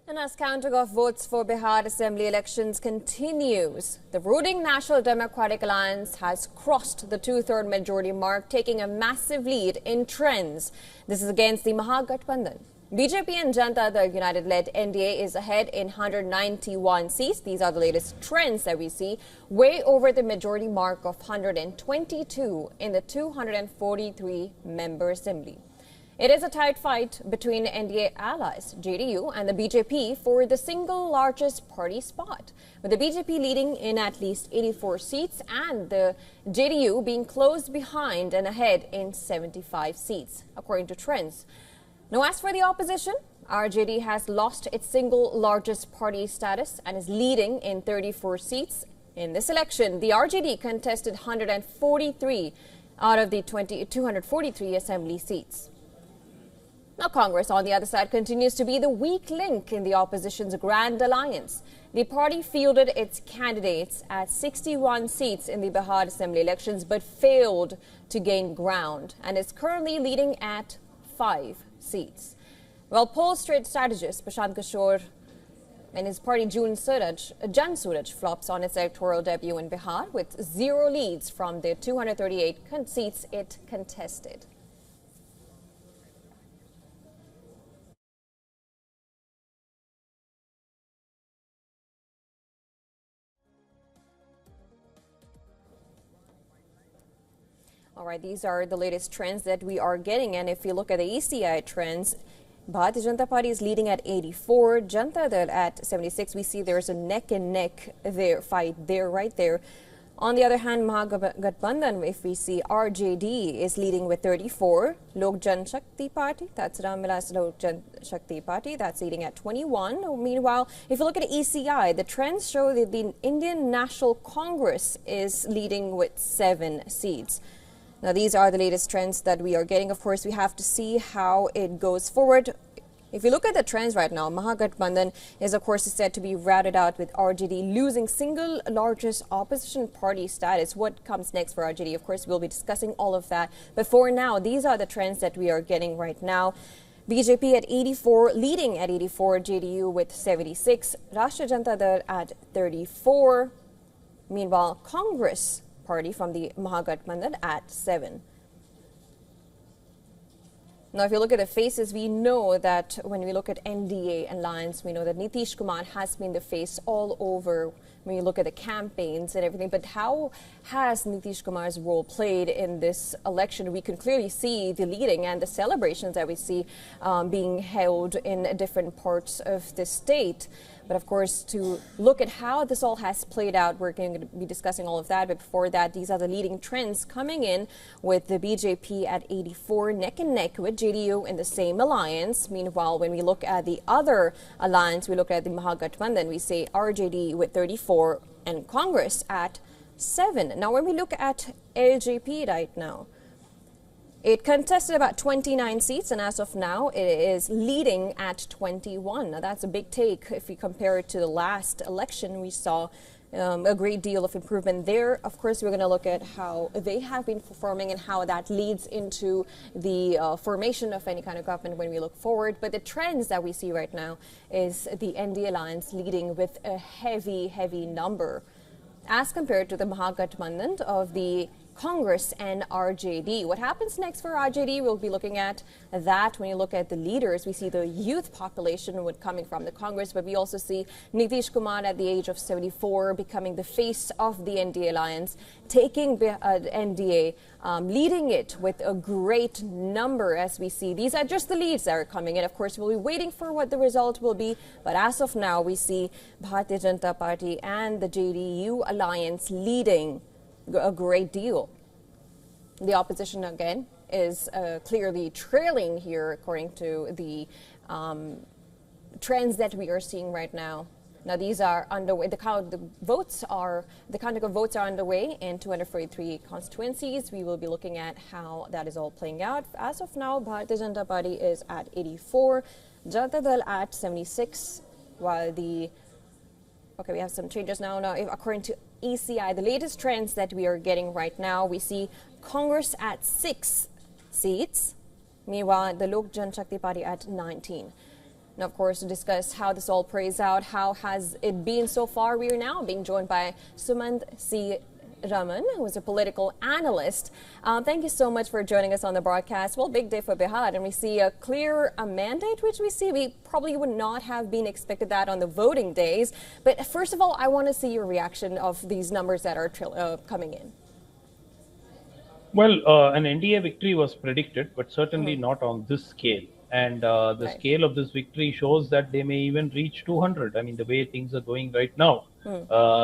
And as counting of votes for Bihar Assembly elections continues, the ruling National Democratic Alliance has crossed the two-third majority mark, taking a massive lead in trends. This is against the Mahagathbandhan. BJP and Janata Dal United-led NDA is ahead in 191 seats. These are the latest trends that we see, way over the majority mark of 122 in the 243-member assembly. It is a tight fight between NDA allies, JDU and the BJP for the single largest party spot, with the BJP leading in at least 84 seats and the JDU being close behind and ahead in 75 seats, according to trends. Now, as for the opposition, RJD has lost its single largest party status and is leading in 34 seats. In this election, the RJD contested 143 out of the 243 assembly seats. Now, Congress, on the other side, continues to be the weak link in the opposition's grand alliance. The party fielded its candidates at 61 seats in the Bihar Assembly elections, but failed to gain ground and is currently leading at 5 seats. Well, poll strategist Prashant Kishore and his party Jan Suraj flops on its electoral debut in Bihar with 0 leads from the 238 seats it contested. All right, these are the latest trends that we are getting. And if you look at the ECI trends, Bharatiya Janata Party is leading at 84, Janata Dal at 76. We see there's a neck and neck fight there, right there. On the other hand, Mahagathbandhan, if we see RJD is leading with 34, Lok Jan Shakti Party, that's Ram Vilas Lok Jan Shakti Party, that's leading at 21. Meanwhile, if you look at ECI, the trends show that the Indian National Congress is leading with 7 seats. Now, these are the latest trends that we are getting. Of course, we have to see how it goes forward. If you look at the trends right now, Mahagathbandhan is, of course, said to be routed out with RJD losing single largest opposition party status. What comes next for RJD? Of course, we'll be discussing all of that. But for now, these are the trends that we are getting right now. BJP at 84, leading at 84, JDU with 76, Rashtriya Janata Dal at 34. Meanwhile, Congress Party from the Mahagathbandhan at 7. Now, if you look at the faces, we know that when we look at NDA alliance, we know that Nitish Kumar has been the face all over when you look at the campaigns and everything. But how has Nitish Kumar's role played in this election? We can clearly see the leading and the celebrations that we see being held in different parts of the state. But of course, to look at how this all has played out, we're going to be discussing all of that. But before that, these are the leading trends coming in with the BJP at 84, neck and neck with JDU in the same alliance. Meanwhile, when we look at the other alliance, we look at the Mahagathbandhan, we say RJD with 34 and Congress at 7. Now, when we look at LJP right now, it contested about 29 seats, and as of now, it is leading at 21. Now, that's a big take if we compare it to the last election. We saw a great deal of improvement there. Of course, we're going to look at how they have been performing and how that leads into the formation of any kind of government when we look forward. But the trends that we see right now is the NDA alliance leading with a heavy number as compared to the Mahagathbandhan of the Congress and RJD. What happens next for RJD? We'll be looking at that. When you look at the leaders, we see the youth population coming from the Congress, but we also see Nitish Kumar at the age of 74 becoming the face of the NDA alliance, taking NDA, leading it with a great number as we see. These are just the leads that are coming in. Of course, we'll be waiting for what the result will be, but as of now, we see Bharatiya Janata Party and the JDU alliance leading a great deal. The opposition, again, is clearly trailing here according to the trends that we are seeing right now. Now, these are underway. The counting of votes are underway in 243 constituencies. We will be looking at how that is all playing out. As of now, Bharatiya Janata Party is at 84, Janata Dal at 76, while the we have some changes now. Now, according to ECI, the latest trends that we are getting right now, we see Congress at 6 seats. Meanwhile, the Lok Jan Shakti Party at 19. And of course, to discuss how this all plays out, how has it been so far, we are now being joined by Sumant C. Raman, who is a political analyst. Thank you so much for joining us on the broadcast. Well, big day for Bihar, and we see a clear mandate, which we probably would not have been expected that on the voting days. But first of all, I want to see your reaction of these numbers that are coming in. Well, an NDA victory was predicted, but certainly not on this scale. And the scale of this victory shows that they may even reach 200. I mean, the way things are going right now.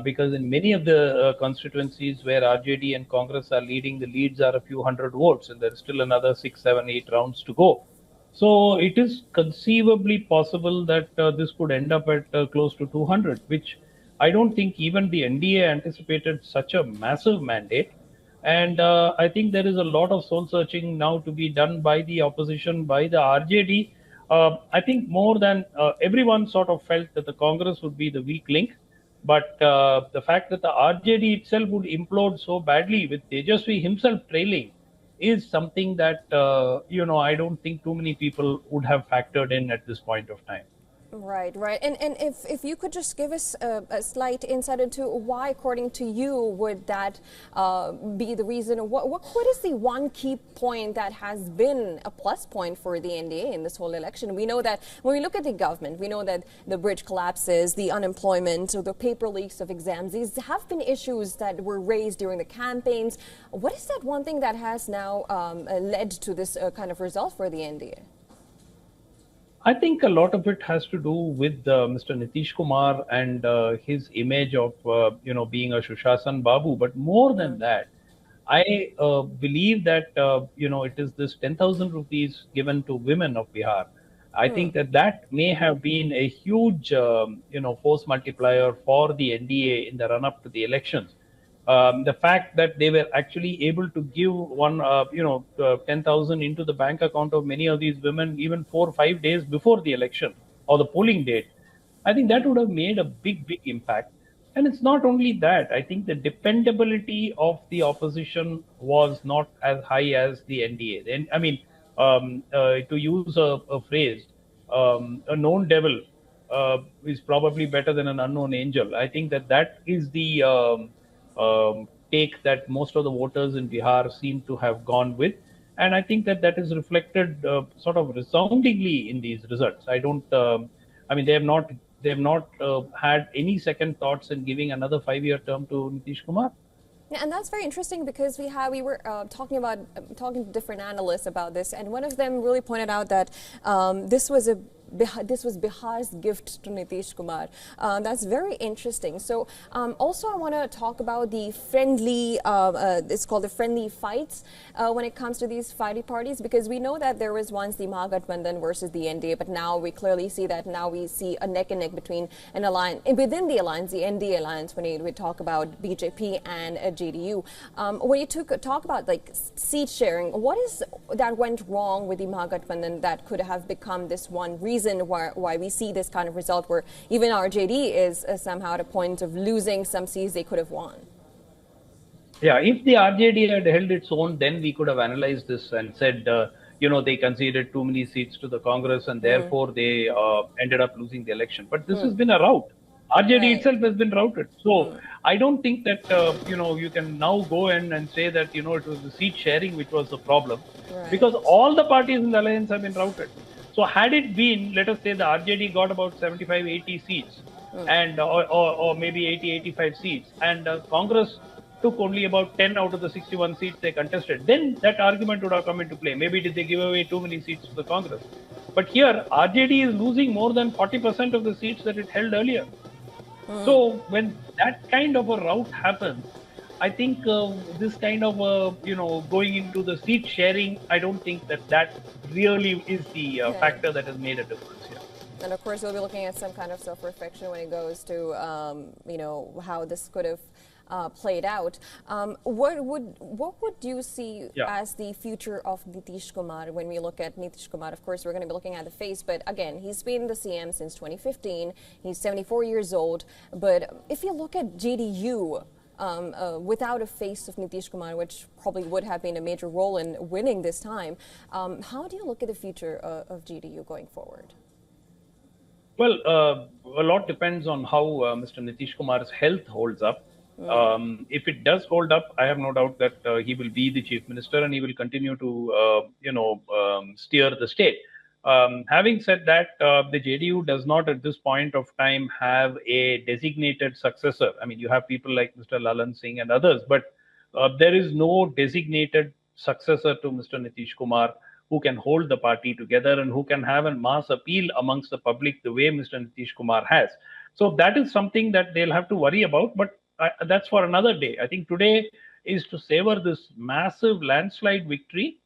Because in many of the constituencies where RJD and Congress are leading, the leads are a few hundred votes, and there's still another 6, 7, 8 rounds to go. So it is conceivably possible that this could end up at close to 200, which I don't think even the NDA anticipated such a massive mandate. And I think there is a lot of soul searching now to be done by the opposition, by the RJD. I think more than everyone sort of felt that the Congress would be the weak link. But the fact that the RJD itself would implode so badly with Tejasvi himself trailing is something that, I don't think too many people would have factored in at this point of time. Right. And if you could just give us a slight insight into why, according to you, would that be the reason? What is the one key point that has been a plus point for the NDA in this whole election? We know that when we look at the government, we know that the bridge collapses, the unemployment, or the paper leaks of exams, these have been issues that were raised during the campaigns. What is that one thing that has now led to this kind of result for the NDA? I think a lot of it has to do with Mr. Nitish Kumar and his image of, being a Shushasan Babu. But more than that, I believe that, it is this 10,000 rupees given to women of Bihar. I think that may have been a huge, force multiplier for the NDA in the run-up to the elections. The fact that they were actually able to give 10,000 into the bank account of many of these women even 4 or 5 days before the election or the polling date, I think that would have made a big impact. And it's not only that. I think the dependability of the opposition was not as high as the NDA. And I mean, to use a phrase, a known devil is probably better than an unknown angel. I think that is the take that most of the voters in Bihar seem to have gone with. And I think that is reflected sort of resoundingly in these results. They have not had any second thoughts in giving another 5-year term to Nitish Kumar. Yeah, and that's very interesting because we were talking to different analysts about this, and one of them really pointed out that this was Bihar's gift to Nitish Kumar. That's very interesting. So also I want to talk about the friendly, it's called the friendly fights when it comes to these fighting parties, because we know that there was once the Mahagathbandhan versus the NDA, but now we clearly see that we see a neck and neck between an alliance, within the alliance, the NDA alliance, when we talk about BJP and JDU. When you talk about like seat sharing, what is that went wrong with the Mahagathbandhan that could have become this one reason why we see this kind of result where even RJD is somehow at a point of losing some seats they could have won? Yeah, if the RJD had held its own, then we could have analyzed this and said, they conceded too many seats to the Congress and therefore they ended up losing the election. But this has been a rout. RJD itself has been routed. So I don't think that, you can now go and say that, it was the seat sharing which was the problem. Because all the parties in the alliance have been routed. So had it been, let us say the RJD got about 75, 80 seats and or maybe 80, 85 seats, and Congress took only about 10 out of the 61 seats they contested, then that argument would have come into play. Maybe did they give away too many seats to the Congress? But here, RJD is losing more than 40% of the seats that it held earlier. So when that kind of a rout happens, I think this kind of, going into the seat sharing, I don't think that really is the factor that has made a difference here. And of course, we'll be looking at some kind of self-reflection when it goes to, how this could have played out. What would you see as the future of Nitish Kumar when we look at Nitish Kumar? Of course, we're going to be looking at the face, but again, he's been the CM since 2015. He's 74 years old. But if you look at JDU, without a face of Nitish Kumar, which probably would have been a major role in winning this time, how do you look at the future of JDU going forward? Well, a lot depends on how Mr. Nitish Kumar's health holds up. If it does hold up, I have no doubt that he will be the chief minister and he will continue to, steer the state. Having said that, the JDU does not at this point of time have a designated successor. I mean, you have people like Mr. Lalan Singh and others, but there is no designated successor to Mr. Nitish Kumar who can hold the party together and who can have a mass appeal amongst the public the way Mr. Nitish Kumar has. So that is something that they'll have to worry about, but that's for another day. I think today is to savor this massive landslide victory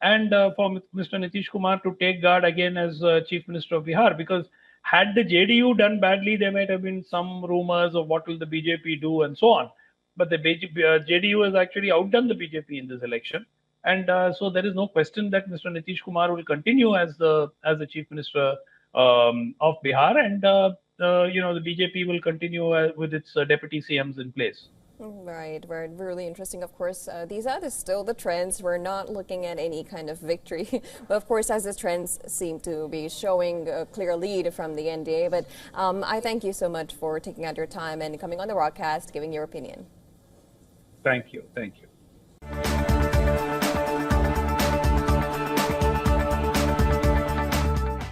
and for Mr. Nitish Kumar to take guard again as Chief Minister of Bihar. Because had the JDU done badly, there might have been some rumors of what will the BJP do and so on. But the JDU has actually outdone the BJP in this election. And so there is no question that Mr. Nitish Kumar will continue as the Chief Minister of Bihar, and the BJP will continue with its deputy CMs in place. Right, right. Really interesting. Of course, these are still the trends. We're not looking at any kind of victory. But of course, as the trends seem to be showing a clear lead from the NDA. But I thank you so much for taking out your time and coming on the broadcast, giving your opinion. Thank you. Thank you.